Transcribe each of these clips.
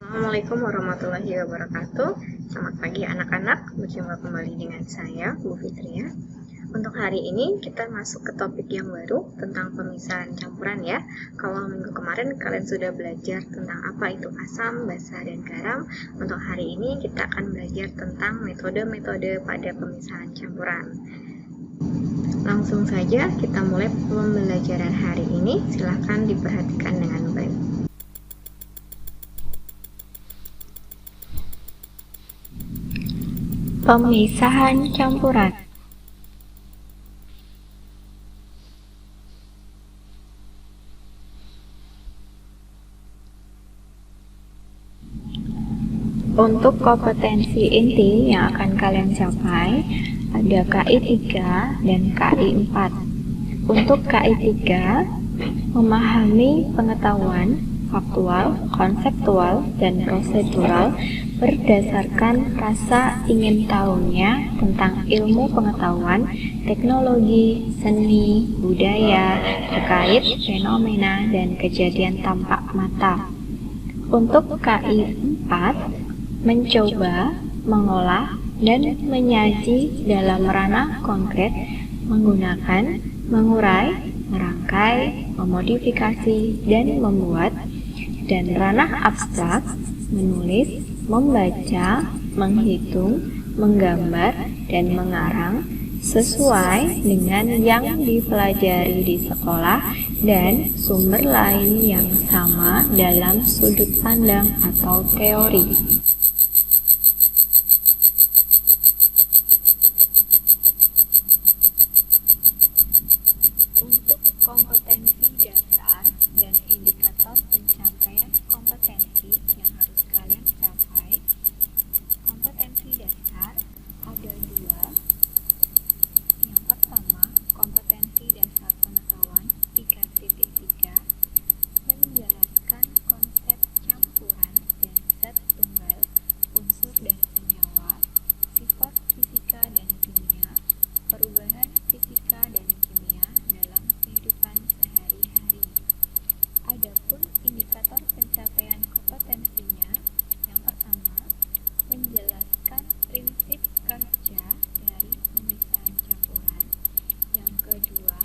Assalamualaikum warahmatullahi wabarakatuh. Selamat pagi anak-anak, berjumpa kembali dengan saya, Bu Fitria. Untuk hari ini kita masuk ke topik yang baru tentang pemisahan campuran ya. Kalau minggu kemarin kalian sudah belajar tentang apa itu asam, basa, dan garam. Untuk hari ini kita akan belajar tentang metode-metode pada pemisahan campuran. Langsung saja kita mulai pembelajaran hari ini. Silahkan diperhatikan dengan baik. Pemisahan campuran. Untuk kompetensi inti yang akan kalian capai ada KI 3 dan KI 4. Untuk KI 3, memahami pengetahuan faktual, konseptual, dan prosedural berdasarkan rasa ingin tahunya tentang ilmu pengetahuan, teknologi, seni, budaya, terkait fenomena dan kejadian tampak mata. Untuk KI 4, mencoba, mengolah, dan menyaji dalam ranah konkret menggunakan, mengurai, merangkai, memodifikasi, dan membuat, dan ranah abstrak, menulis, membaca, menghitung, menggambar, dan mengarang sesuai dengan yang dipelajari di sekolah dan sumber lain yang sama dalam sudut pandang atau teori. Untuk kompetensi dasar dan indikator pencapaian kompetensi yang harus kalian capai, kompetensi dasar ada dua. Yang pertama, kompetensi dasar pengetahuan 3.3 menjelaskan konsep campuran dan zat tunggal, unsur dan senyawa, sifat fisika dan kimia, perubahan fisika dan kimia dalam kehidupan sehari-hari. Adapun indikator pencapaian kompetensinya, yang pertama, menjelaskan prinsip kerja dari pemisahan campuran. Yang kedua,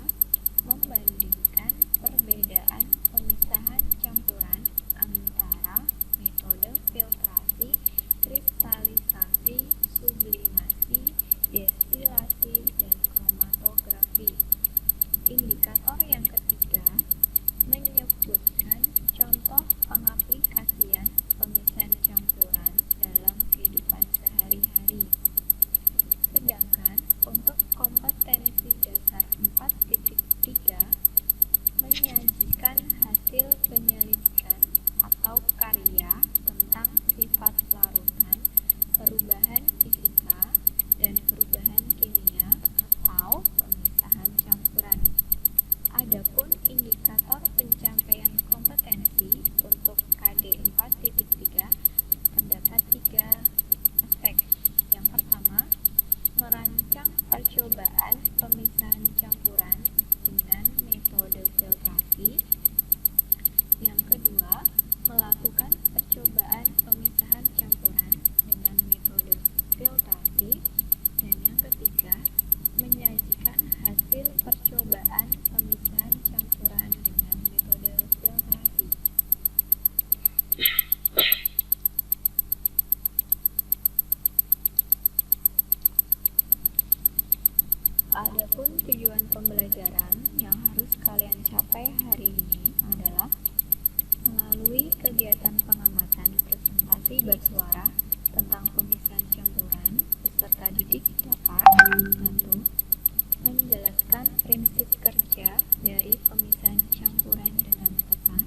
membandingkan perbedaan pemisahan campuran antara metode filtrasi, kristalisasi, sublimasi, destilasi, dan kromatografi. Indikator yang ketiga, menyebutkan contoh pengaplikasian pemisahan campuran dalam kehidupan sehari-hari. Sedangkan untuk kompetensi dasar 4.3 menyajikan hasil penyelidikan atau karya tentang sifat larutan, perubahan fisika, dan perubahan kimia atau pemisahan campuran. Adapun indikator pencapaian kompetensi untuk KD 4.3 terdapat 3 aspek. Yang pertama, merancang percobaan pemisahan campuran dengan metode filtrasi. Yang kedua, melakukan percobaan pemisahan campuran dengan metode filtrasi. Dan yang ketiga, menyajikan hasil percobaan pemisahan campuran dengan metode filtrasi. Adapun tujuan pembelajaran yang harus kalian capai hari ini adalah melalui kegiatan pengamatan presentasi bersuara tentang pemisahan campuran, peserta didik dapat 1. Menjelaskan prinsip kerja dari pemisahan campuran dengan tepat.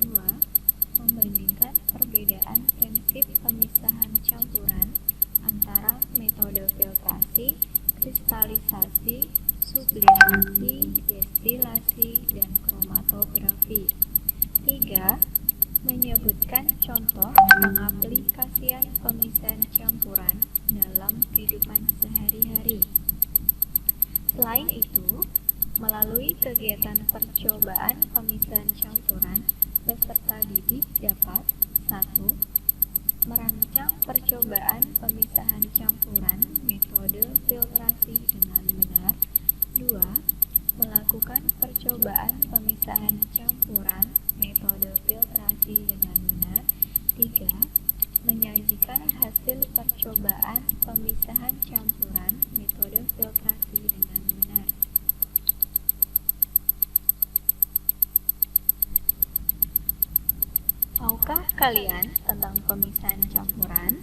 2. Membandingkan perbedaan prinsip pemisahan campuran antara metode filtrasi, kristalisasi, sublimasi, destilasi, dan kromatografi. 3. Menyebutkan contoh pengaplikasian pemisahan campuran dalam kehidupan sehari-hari. Selain itu, melalui kegiatan percobaan pemisahan campuran, peserta didik dapat 1. Merancang percobaan pemisahan campuran metode filtrasi dengan benar. 2. Melakukan percobaan pemisahan campuran metode filtrasi dengan benar. 3. Menyajikan hasil percobaan pemisahan campuran metode filtrasi dengan benar. Tahukah kalian tentang pemisahan campuran?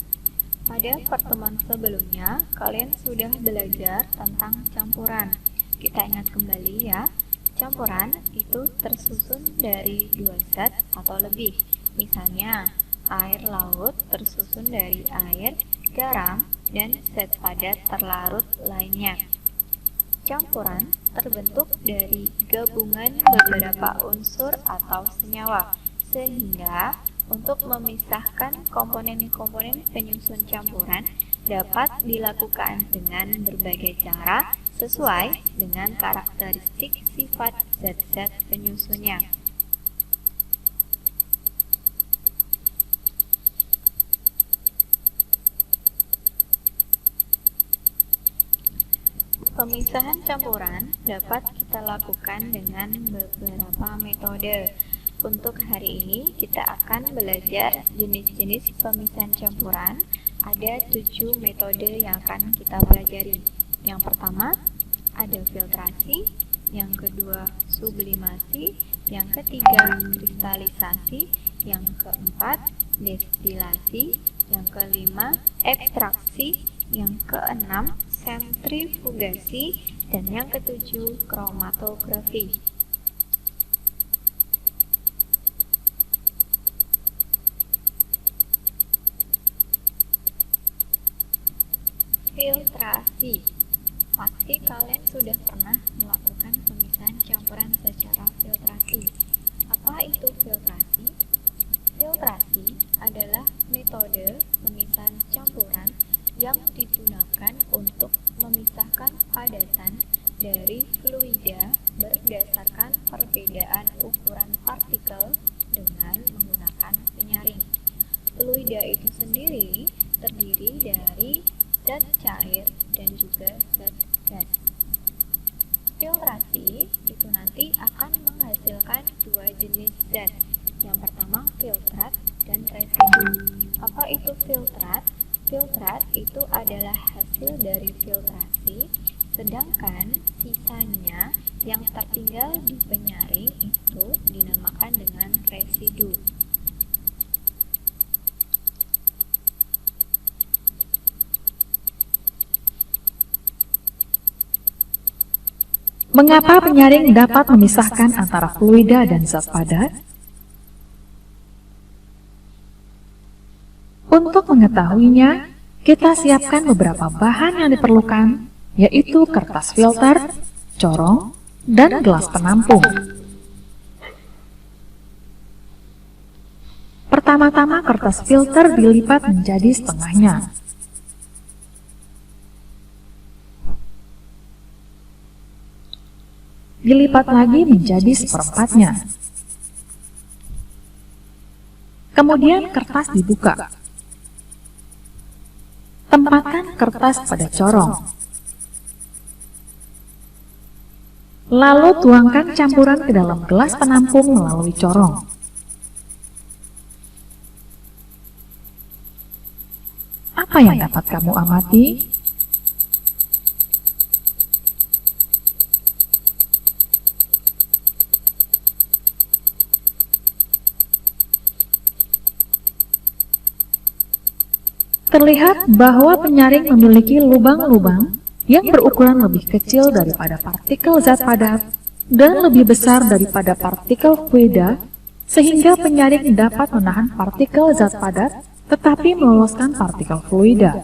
Pada pertemuan sebelumnya, kalian sudah belajar tentang campuran. Kita ingat kembali ya, campuran itu tersusun dari 2 zat atau lebih. Misalnya, air laut tersusun dari air, garam, dan zat padat terlarut lainnya. Campuran terbentuk dari gabungan beberapa unsur atau senyawa, sehingga untuk memisahkan komponen-komponen penyusun campuran dapat dilakukan dengan berbagai cara sesuai dengan karakteristik sifat zat-zat penyusunnya. Pemisahan campuran dapat kita lakukan dengan beberapa metode. Untuk hari ini kita akan belajar jenis-jenis pemisahan campuran. Ada 7 metode yang akan kita pelajari. Yang pertama ada filtrasi, yang kedua sublimasi, yang ketiga kristalisasi, yang keempat destilasi, yang kelima ekstraksi, yang keenam sentrifugasi, dan yang ketujuh kromatografi. Filtrasi. Pasti kalian sudah pernah melakukan pemisahan campuran secara filtrasi. Apa itu filtrasi? Filtrasi adalah metode pemisahan campuran yang digunakan untuk memisahkan padatan dari fluida berdasarkan perbedaan ukuran partikel dengan menggunakan penyaring. Fluida itu sendiri terdiri dari zat cair dan juga zat gas. Filtrasi itu nanti akan menghasilkan 2 jenis zat. Yang pertama filtrat dan residu. Apa itu filtrat? Filtrat itu adalah hasil dari filtrasi, sedangkan sisanya yang tertinggal di penyaring itu dinamakan dengan residu. Mengapa penyaring dapat memisahkan antara fluida dan zat padat? Untuk mengetahuinya, kita siapkan beberapa bahan yang diperlukan, yaitu kertas filter, corong, dan gelas penampung. Pertama-tama kertas filter dilipat menjadi setengahnya. Dilipat lagi menjadi seperempatnya. Kemudian kertas dibuka. Tempatkan kertas pada corong. Lalu tuangkan campuran ke dalam gelas penampung melalui corong. Apa yang dapat kamu amati? Terlihat bahwa penyaring memiliki lubang-lubang yang berukuran lebih kecil daripada partikel zat padat dan lebih besar daripada partikel fluida, sehingga penyaring dapat menahan partikel zat padat tetapi meloloskan partikel fluida.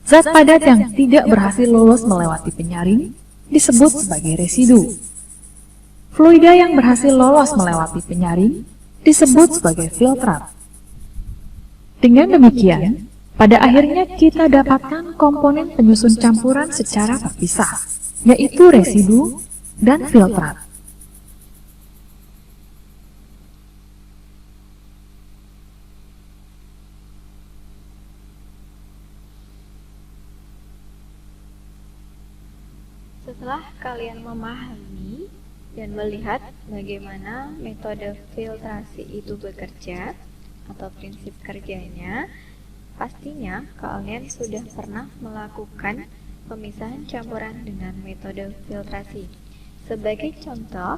Zat padat yang tidak berhasil lolos melewati penyaring disebut sebagai residu. Fluida yang berhasil lolos melewati penyaring disebut sebagai filtrat. Dengan demikian, pada akhirnya kita dapatkan komponen penyusun campuran secara terpisah, yaitu residu dan filtrat. Setelah kalian memahami dan melihat bagaimana metode filtrasi itu bekerja atau prinsip kerjanya, pastinya kalian sudah pernah melakukan pemisahan campuran dengan metode filtrasi. Sebagai contoh,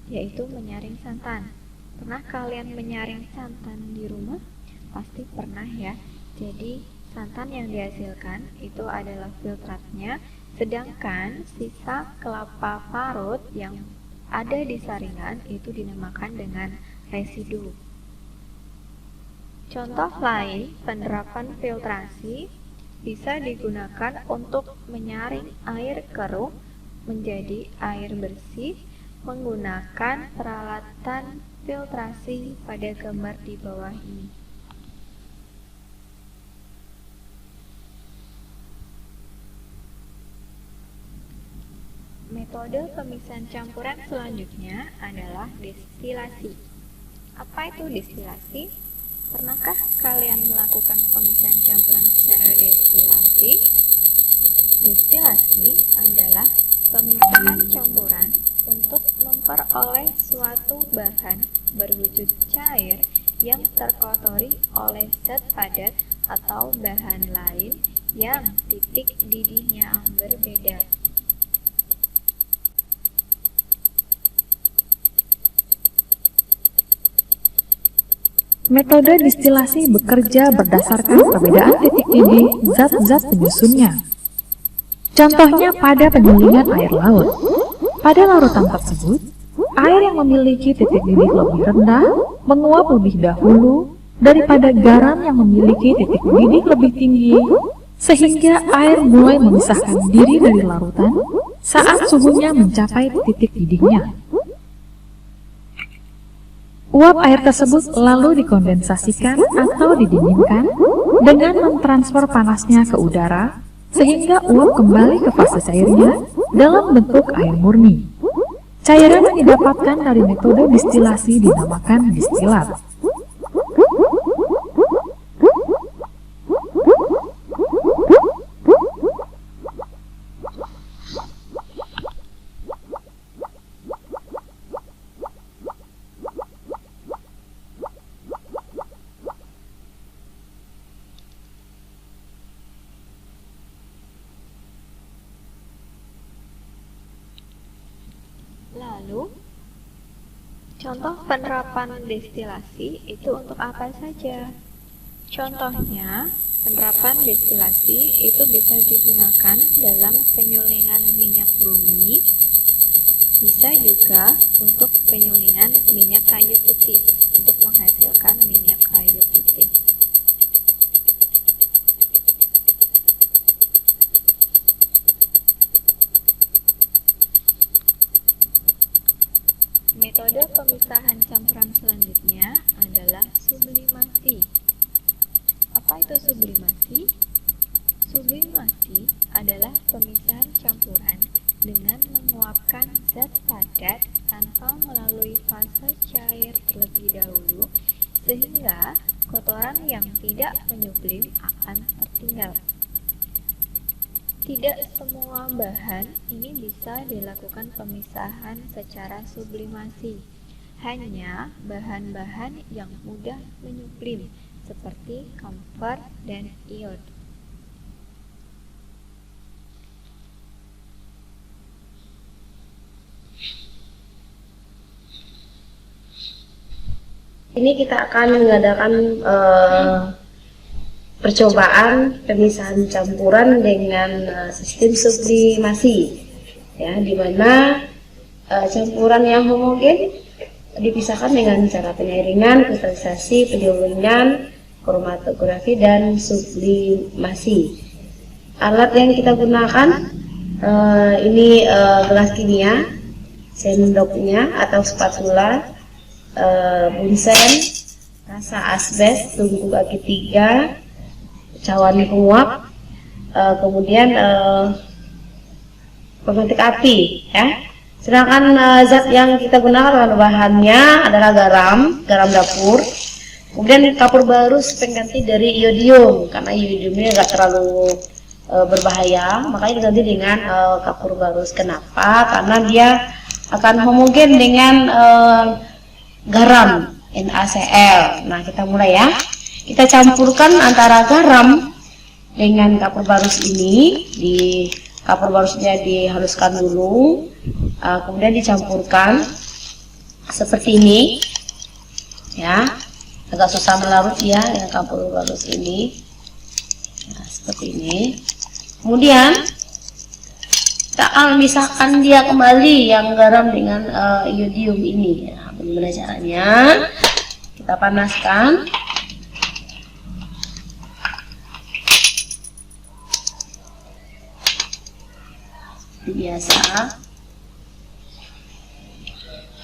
yaitu menyaring santan. Pernah kalian menyaring santan di rumah? Pasti pernah ya. Jadi santan yang dihasilkan itu adalah filtratnya, sedangkan sisa kelapa parut yang ada di saringan itu dinamakan dengan residu. Contoh lain penerapan filtrasi bisa digunakan untuk menyaring air keruh menjadi air bersih menggunakan peralatan filtrasi pada gambar di bawah ini. Metode pemisahan campuran selanjutnya adalah destilasi. Apa itu destilasi? Pernahkah kalian melakukan pemisahan campuran secara destilasi? Destilasi adalah pemisahan campuran untuk memperoleh suatu bahan berwujud cair yang terkotori oleh zat padat atau bahan lain yang titik didihnya berbeda. Metode destilasi bekerja berdasarkan perbedaan titik didih zat-zat penyusunnya. Contohnya pada penyulingan air laut. Pada larutan tersebut, air yang memiliki titik didih lebih rendah menguap lebih dahulu daripada garam yang memiliki titik didih lebih tinggi, sehingga air mulai memisahkan diri dari larutan saat suhunya mencapai titik didihnya. Uap air tersebut lalu dikondensasikan atau didinginkan dengan mentransfer panasnya ke udara, sehingga uap kembali ke fase cairnya dalam bentuk air murni. Cairan yang didapatkan dari metode destilasi dinamakan distilat. Lalu, contoh penerapan destilasi itu untuk apa saja? Contohnya, penerapan destilasi itu bisa digunakan dalam penyulingan minyak bumi, bisa juga untuk penyulingan minyak kayu putih untuk menghasilkan minyak kayu putih. Metode pemisahan campuran selanjutnya adalah sublimasi. Apa itu sublimasi? Sublimasi adalah pemisahan campuran dengan menguapkan zat padat tanpa melalui fase cair terlebih dahulu, sehingga kotoran yang tidak menyublim akan tertinggal. Tidak semua bahan ini bisa dilakukan pemisahan secara sublimasi. Hanya bahan-bahan yang mudah menyublim seperti kamfer dan iod. Ini kita akan mengadakan percobaan pemisahan campuran dengan sistem sublimasi, ya, di mana campuran yang homogen dipisahkan dengan cara penyaringan, kristallisasi, pendinginan, kromatografi, dan sublimasi. Alat yang kita gunakan ini gelas kimia, sendoknya atau spatula, bunsen, rasa asbes, tungku kaki 3, cawan penguap, kemudian pengganti api, ya. Sedangkan zat yang kita gunakan bahannya adalah garam dapur, kemudian kapur barus pengganti dari iodium, karena iodiumnya nggak terlalu berbahaya, makanya diganti dengan kapur barus. Kenapa? Karena dia akan homogen dengan garam NaCl. Nah, kita mulai ya. Kita campurkan antara garam dengan kapur barus ini. Di kapur barusnya dihaluskan dulu, kemudian dicampurkan seperti ini ya. Agak susah melarut ya yang kapur barus ini. Nah, seperti ini. Kemudian kita akan misahkan dia kembali yang garam dengan iodium ini. Nah, bagaimana caranya? Kita panaskan. Seperti biasa.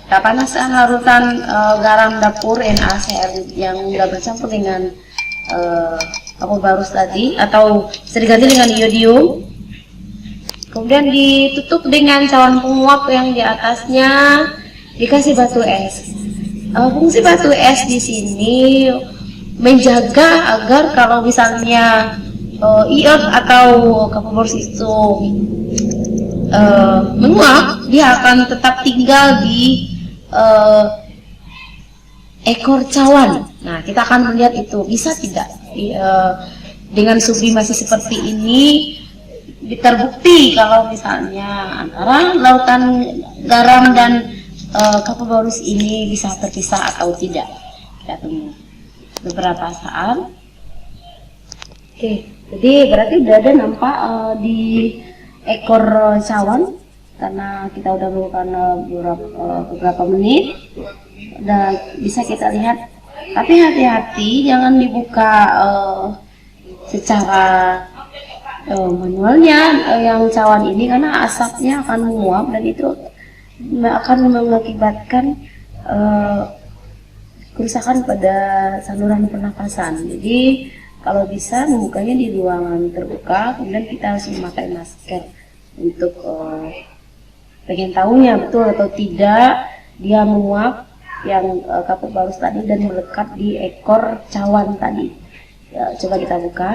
Kita panaskan larutan garam dapur NaCl yang sudah bercampur dengan kapur barus tadi, atau bisa diganti dengan iodium. Kemudian ditutup dengan cawan penguap yang di atasnya dikasih batu es. Fungsi batu es di sini menjaga agar kalau misalnya iot atau kapur barus itu menguap, dia akan tetap tinggal di ekor cawan. Nah, kita akan melihat itu bisa tidak dengan sublimasi seperti ini. Terbukti kalau misalnya antara lautan garam dan kapur barus ini bisa terpisah atau tidak. Kita tunggu beberapa saat. Oke, jadi berarti udah ada nampak di ekor cawan, karena kita udah melakukan beberapa menit, dan bisa kita lihat. Tapi hati-hati, jangan dibuka secara manualnya yang cawan ini, karena asapnya akan menguap dan itu akan mengakibatkan kerusakan pada saluran pernapasan. Jadi kalau bisa membukanya di ruangan terbuka, kemudian kita harus memakai masker untuk pengen tahunya betul atau tidak dia menguap yang kapur barus tadi dan melekat di ekor cawan tadi. Ya, coba kita buka.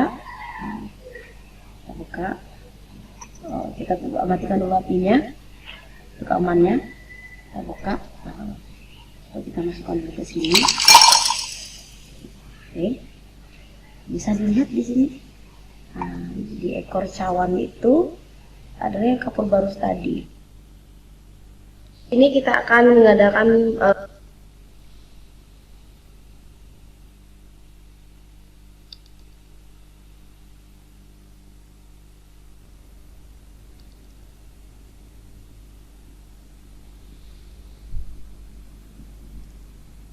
Kita matikan dulu apinya untuk amannya. Kita buka, kita masukkan dulu ke sini. Oke, bisa dilihat di sini. Nah, di ekor cawan itu adalah yang kapur barus tadi. Ini kita akan mengadakan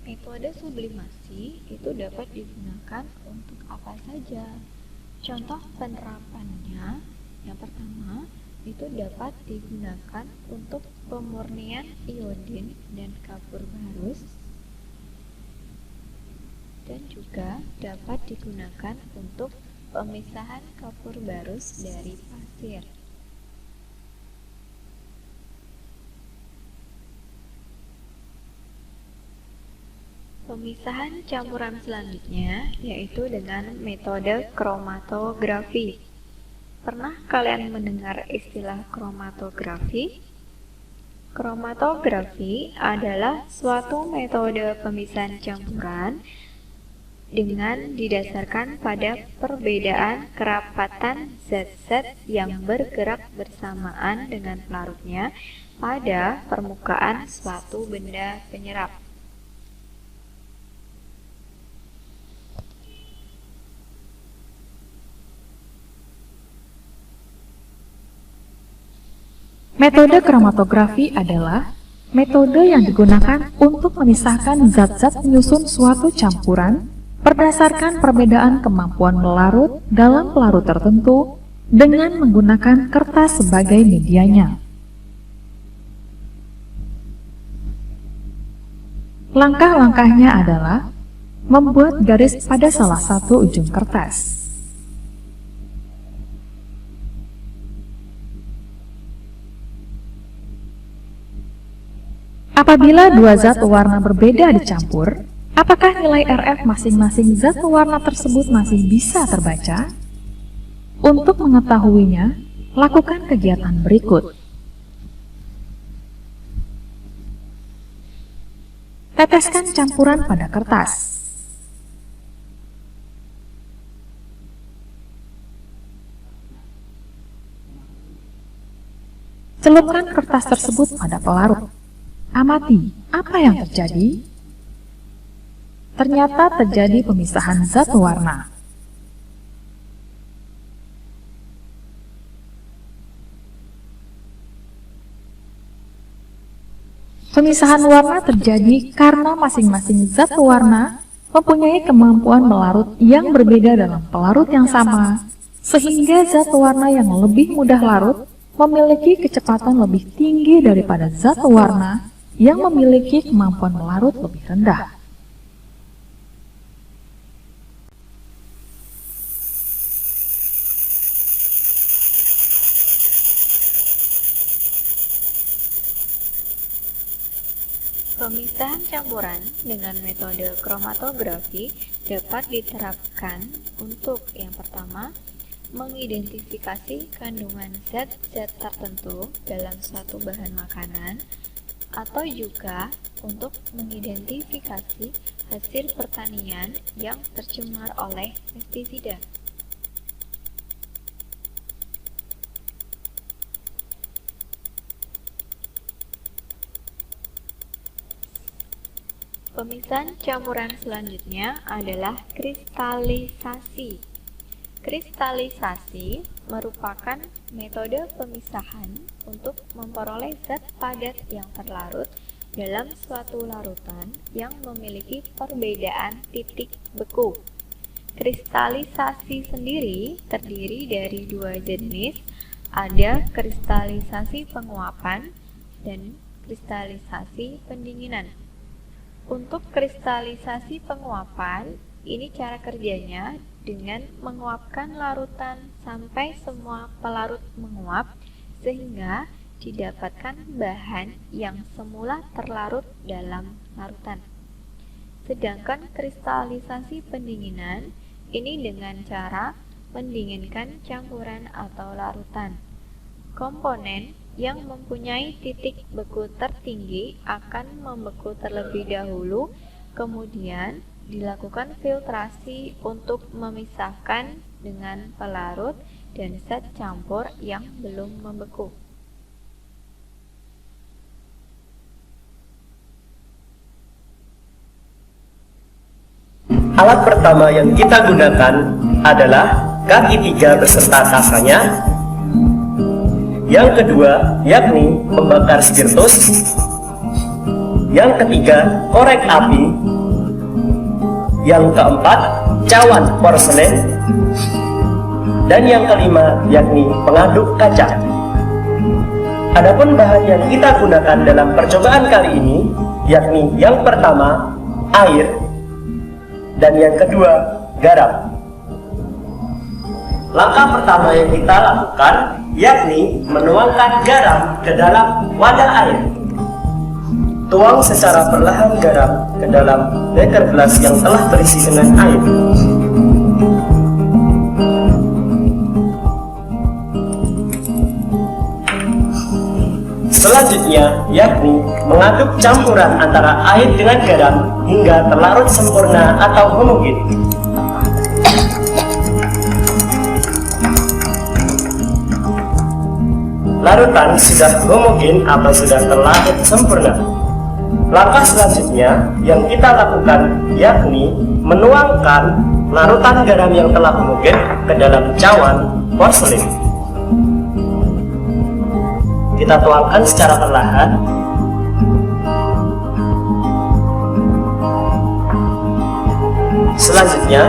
metode sublimasi itu dapat digunakan untuk apa saja. Contoh penerapannya, yang pertama itu dapat digunakan untuk pemurnian iodin dan kapur barus, dan juga dapat digunakan untuk pemisahan kapur barus dari pasir. Pemisahan campuran selanjutnya yaitu dengan metode kromatografi. Pernah kalian mendengar istilah kromatografi? Kromatografi adalah suatu metode pemisahan campuran dengan didasarkan pada perbedaan kerapatan zat-zat yang bergerak bersamaan dengan pelarutnya pada permukaan suatu benda penyerap. Metode kromatografi adalah metode yang digunakan untuk memisahkan zat-zat penyusun suatu campuran berdasarkan perbedaan kemampuan melarut dalam pelarut tertentu dengan menggunakan kertas sebagai medianya. Langkah-langkahnya adalah membuat garis pada salah satu ujung kertas. Apabila dua zat warna berbeda dicampur, apakah nilai RF masing-masing zat warna tersebut masih bisa terbaca? Untuk mengetahuinya, lakukan kegiatan berikut. Teteskan campuran pada kertas. Celupkan kertas tersebut pada pelarut. Amati apa yang terjadi. Ternyata terjadi pemisahan zat warna. Pemisahan warna terjadi karena masing-masing zat warna mempunyai kemampuan melarut yang berbeda dalam pelarut yang sama, sehingga zat warna yang lebih mudah larut memiliki kecepatan lebih tinggi daripada zat warna yang memiliki kemampuan melarut lebih rendah. Pemisahan campuran dengan metode kromatografi dapat diterapkan untuk yang pertama, mengidentifikasi kandungan zat-zat tertentu dalam suatu bahan makanan, atau juga untuk mengidentifikasi hasil pertanian yang tercemar oleh pestisida. Pemisahan campuran selanjutnya adalah kristalisasi. Kristalisasi merupakan metode pemisahan untuk memperoleh zat padat yang terlarut dalam suatu larutan yang memiliki perbedaan titik beku. Kristalisasi sendiri terdiri dari dua jenis, ada kristalisasi penguapan dan kristalisasi pendinginan. Untuk kristalisasi penguapan, ini cara kerjanya dengan menguapkan larutan sampai semua pelarut menguap sehingga didapatkan bahan yang semula terlarut dalam larutan. Sedangkan kristalisasi pendinginan ini dengan cara mendinginkan campuran atau larutan. Komponen yang mempunyai titik beku tertinggi akan membeku terlebih dahulu, kemudian dilakukan filtrasi untuk memisahkan dengan pelarut dan zat campur yang belum membeku. Alat pertama yang kita gunakan adalah kaki 3 beserta kasanya. Yang kedua yakni pembakar spiritus. Yang ketiga korek api. Yang keempat cawan porselen. Dan yang kelima yakni pengaduk kaca. Adapun bahan yang kita gunakan dalam percobaan kali ini yakni yang pertama air dan yang kedua garam. Langkah pertama yang kita lakukan yakni menuangkan garam ke dalam wadah air. Tuang secara perlahan garam ke dalam beker gelas yang telah berisi dengan air. Selanjutnya yakni mengaduk campuran antara air dengan garam hingga terlarut sempurna atau homogen. Larutan sudah homogen atau sudah terlarut sempurna. Langkah selanjutnya yang kita lakukan yakni menuangkan larutan garam yang telah homogen ke dalam cawan porselen. Kita tuangkan secara perlahan. Selanjutnya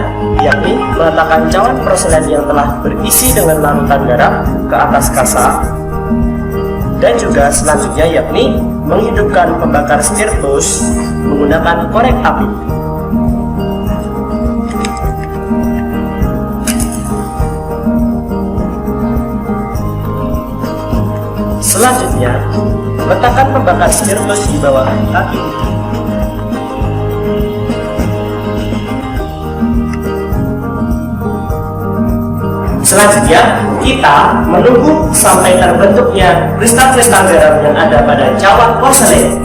yakni meletakkan cawan porselen yang telah berisi dengan larutan garam ke atas kasa. Dan juga selanjutnya yakni menghidupkan pembakar spiritus menggunakan korek api. Selanjutnya, letakkan pembakar spiritus di bawah kaki. Selanjutnya, kita menunggu sampai terbentuknya kristal-kristal garam yang ada pada cawan porselen.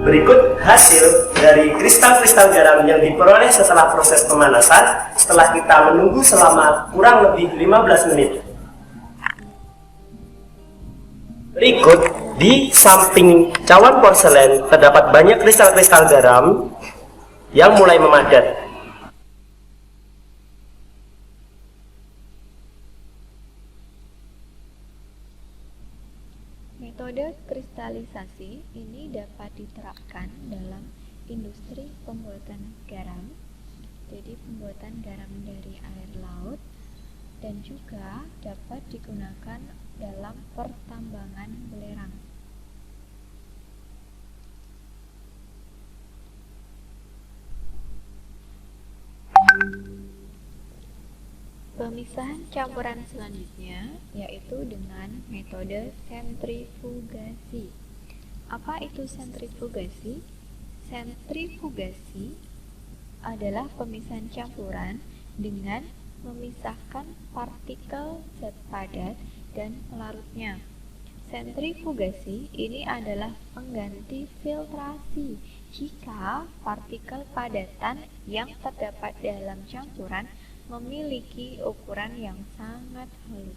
Berikut hasil dari kristal-kristal garam yang diperoleh setelah proses pemanasan setelah kita menunggu selama kurang lebih 15 menit. Berikut, di samping cawan porselen terdapat banyak kristal-kristal garam yang mulai memadat. Metode kristalisasi ini dapat diterapkan dalam industri pembuatan garam, jadi pembuatan garam dari air laut, dan juga dapat digunakan dalam pertambangan belerang. Pemisahan campuran selanjutnya yaitu dengan metode sentrifugasi. Apa itu sentrifugasi? Sentrifugasi adalah pemisahan campuran dengan memisahkan partikel zat padat dan pelarutnya. Sentrifugasi ini adalah pengganti filtrasi jika partikel padatan yang terdapat dalam campuran memiliki ukuran yang sangat halus.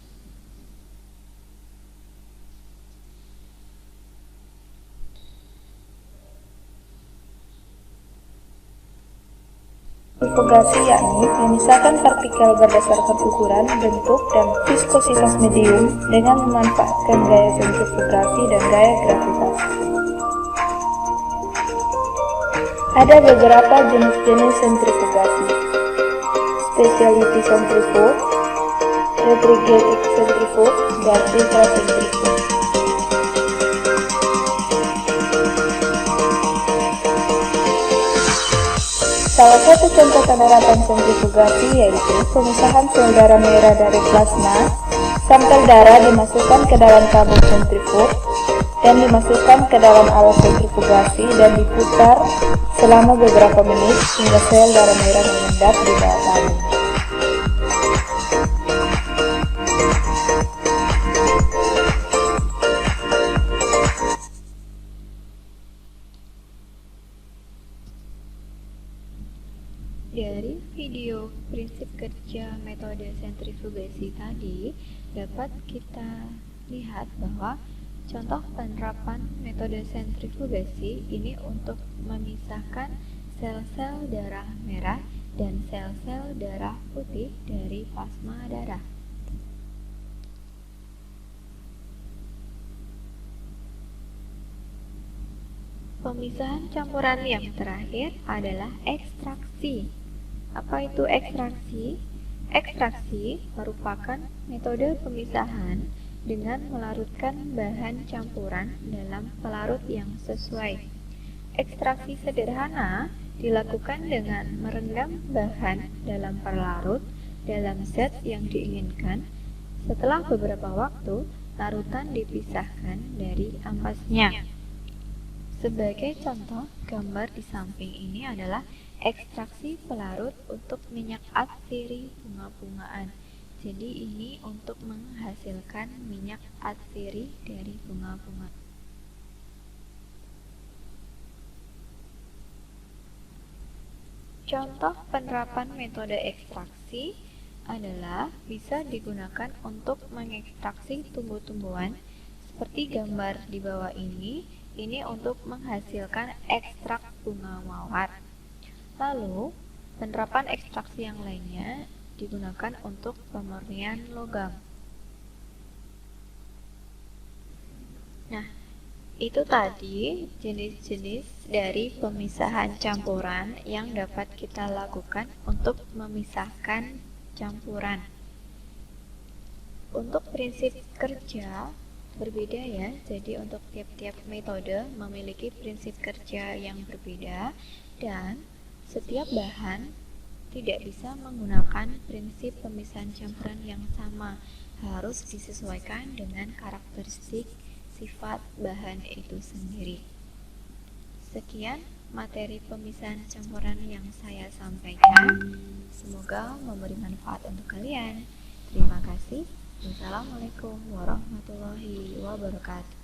Sentrifugasi yakni memisahkan partikel berdasarkan ukuran, bentuk, dan viskositas medium dengan memanfaatkan gaya sentrifugasi dan gaya gravitasi. Ada beberapa jenis-jenis sentrifugasi: specialty centrifuge, retrograde centrifuge, dan ultracentrifuge. Salah satu contoh penerapan sentrifugasi yaitu pemisahan sel darah merah dari plasma. Sampel darah dimasukkan ke dalam tabung sentrifuge dan dimasukkan ke dalam alat sentrifugasi dan diputar selama beberapa menit hingga sel darah merah mengendap di bawah tabung. Dari video prinsip kerja metode sentrifugasi tadi, dapat kita lihat bahwa contoh penerapan metode sentrifugasi ini untuk memisahkan sel-sel darah merah dan sel-sel darah putih dari plasma darah. Pemisahan campuran yang terakhir adalah ekstraksi. Apa itu ekstraksi? Ekstraksi merupakan metode pemisahan dengan melarutkan bahan campuran dalam pelarut yang sesuai. Ekstraksi sederhana dilakukan dengan merendam bahan dalam pelarut dalam zat yang diinginkan. Setelah beberapa waktu, larutan dipisahkan dari ampasnya. Sebagai contoh, gambar di samping ini adalah ekstraksi pelarut untuk minyak atsiri bunga-bungaan. Jadi ini untuk menghasilkan minyak atsiri dari bunga-bunga. Contoh penerapan metode ekstraksi adalah bisa digunakan untuk mengekstraksi tumbuh-tumbuhan seperti gambar di bawah ini untuk menghasilkan ekstrak bunga mawar. Lalu, penerapan ekstraksi yang lainnya digunakan untuk pemurnian logam. Nah, itu tadi jenis-jenis dari pemisahan campuran yang dapat kita lakukan untuk memisahkan campuran. Untuk prinsip kerja berbeda ya, jadi untuk tiap-tiap metode memiliki prinsip kerja yang berbeda dan setiap bahan tidak bisa menggunakan prinsip pemisahan campuran yang sama, harus disesuaikan dengan karakteristik sifat bahan itu sendiri. Sekian materi pemisahan campuran yang saya sampaikan. Semoga semoga memberi manfaat untuk kalian. Terima kasih. Wassalamualaikum warahmatullahi wabarakatuh.